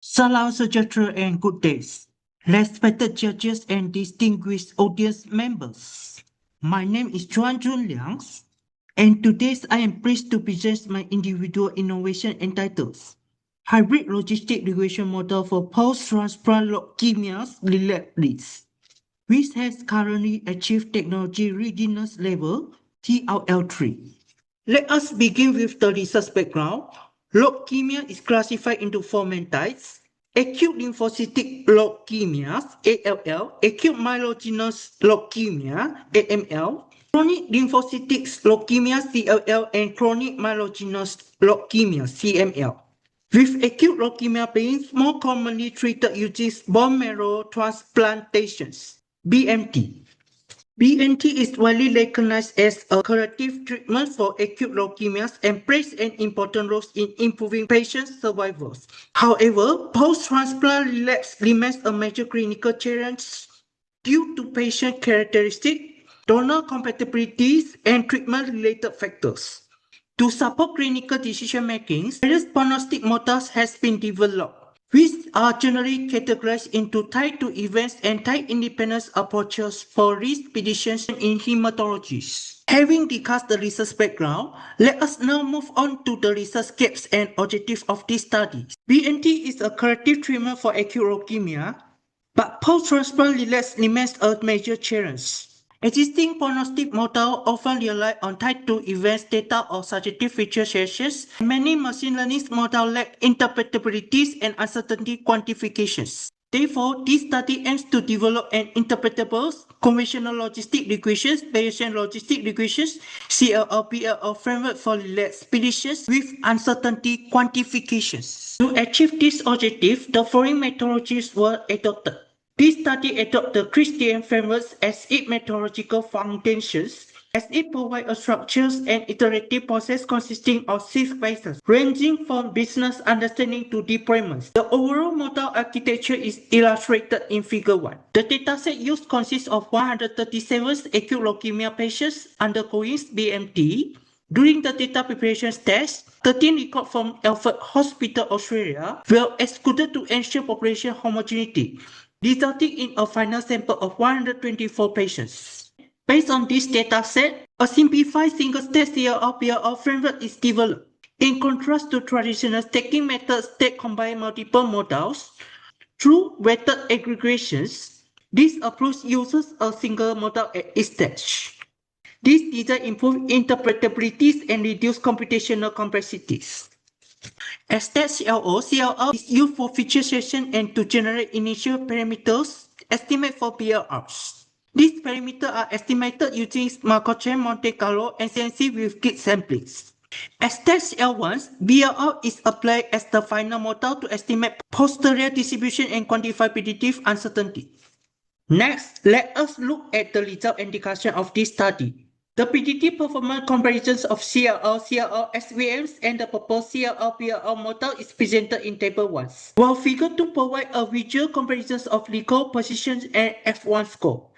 Salam sejahtera and good days. Respected judges and distinguished audience members. My name is Chuan Jun Liang, and today I am pleased to present my individual innovation entitled Hybrid Logistic Regression Model for Post-Transplant Leukemia's Relapse, which has currently achieved Technology Readiness Level TRL3. Let us begin with the research background. Leukemia is classified into four main types: acute lymphocytic leukemias (ALL), acute myelogenous leukemia (AML), chronic lymphocytic leukemia (CLL), and chronic myelogenous leukemia (CML. With acute leukemia being more commonly treated using bone marrow transplantations (BMT). BNT is widely recognized as a curative treatment for acute leukemias and plays an important role in improving patient survival. However, post-transplant relapse remains a major clinical challenge due to patient characteristics, donor compatibilities, and treatment-related factors. To support clinical decision-making, various prognostic models have been developed, which are generally categorized into type 2 events and type-independent approaches for risk predictions in hematology. Having discussed the research background, let us now move on to the research gaps and objectives of this study. BNT is a curative treatment for acute leukemia, but post-transplant relapse remains a major challenge. Existing prognostic models often rely on type 2 events data or subjective feature sessions. Many machine learning models lack interpretabilities and uncertainty quantifications. Therefore, this study aims to develop an interpretable conventional logistic regressions, Bayesian logistic regressions, CLL-PLL framework for relapse predictions with uncertainty quantifications. To achieve this objective, the following methodologies were adopted. This study adopts the Christian frameworks as its methodological foundations, as it provides a structured and iterative process consisting of 6 phases, ranging from business understanding to deployments. The overall model architecture is illustrated in Figure 1. The dataset used consists of 137 acute leukemia patients undergoing BMT. During the data preparation stage, 13 records from Alfred Hospital, Australia were excluded to ensure population homogeneity, resulting in a final sample of 124 patients. Based on this dataset, a simplified single-stage CLL-PLL framework is developed. In contrast to traditional stacking methods that combine multiple models, through weighted aggregations, this approach uses a single model at each stage. This design improves interpretabilities and reduces computational complexities. As stage CLL is used for feature session and to generate initial parameters estimate for PLRs. These parameters are estimated using Markov-Chain Monte Carlo and CNC with kit samplings. As stage L1, BLR is applied as the final model to estimate posterior distribution and quantify predictive uncertainty. Next, let us look at the result and discussion of this study. The predictive performance comparisons of CLL SVMs and the proposed CLL-PLL model is presented in Table 1, while Figure 2 provides a visual comparison of recall positions and F1 score.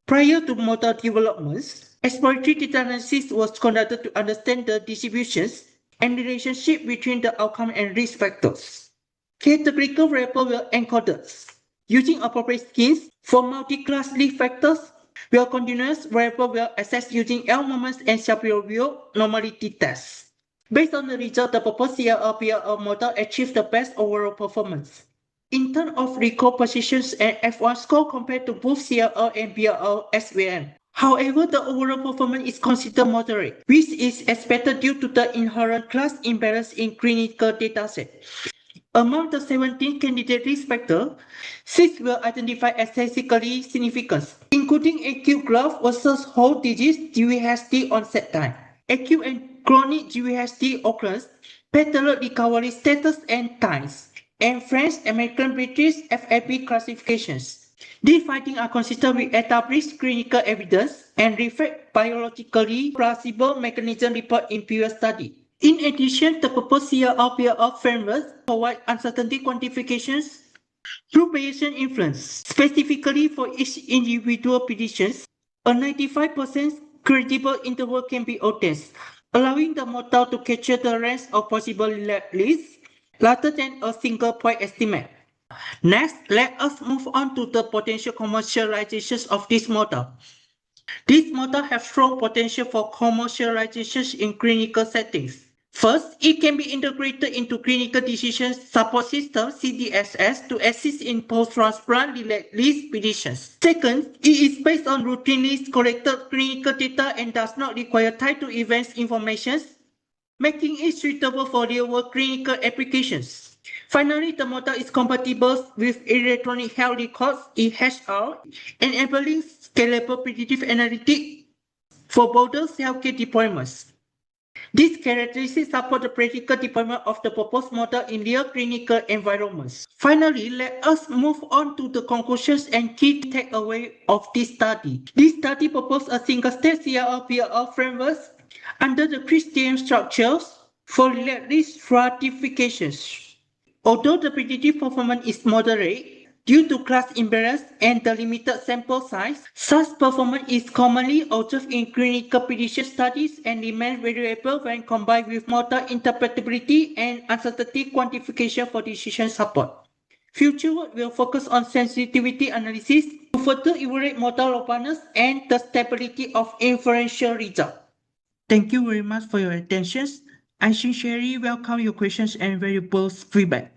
Prior to model developments, exploratory data analysis was conducted to understand the distributions and relationship between the outcome and risk factors. Categorical variables were encoded using appropriate schemes for multi-class risk factors, where continuous variables were assessed using L moments and Shapiro normality tests. Based on the result, the proposed CLL-PLL model achieved the best overall performance in terms of recall positions and F1 score compared to both CLL and PLL SVM. However, the overall performance is considered moderate, which is expected due to the inherent class imbalance in clinical dataset. Among the 17 candidate risk factors, 6 were identified as statistically significant, including acute graft versus whole disease GVHD onset time, acute and chronic GVHD occurrence, pathologic recovery status and times, and French, American, British FAP classifications. These findings are consistent with established clinical evidence and reflect biologically plausible mechanism reported in previous studies. In addition, the proposed CLL-PLL framework provides uncertainty quantifications through Bayesian influence, specifically for each individual predictions. A 95% credible interval can be obtained, allowing the model to capture the range of possible risks rather than a single point estimate. Next, let us move on to the potential commercialization of this model. This model has strong potential for commercialization in clinical settings. First, it can be integrated into clinical decision support system (CDSS) to assist in post-transplant release petitions. Second, it is based on routinely collected clinical data and does not require time-to-events information, making it suitable for real-world clinical applications. Finally, the model is compatible with electronic health records (EHR), enabling scalable predictive analytics for broader healthcare deployments. These characteristics support the practical deployment of the proposed model in real clinical environments. Finally, let us move on to the conclusions and key takeaway of this study. This study proposed a single-stage CRL-PRL framework under the Christian structures for risk stratifications. Although the predictive performance is moderate, due to class imbalance and the limited sample size, such performance is commonly observed in clinical prediction studies and remains variable when combined with model interpretability and uncertainty quantification for decision support. Future work will focus on sensitivity analysis to further evaluate model robustness and the stability of inferential results. Thank you very much for your attention. I sincerely welcome your questions and valuable feedback.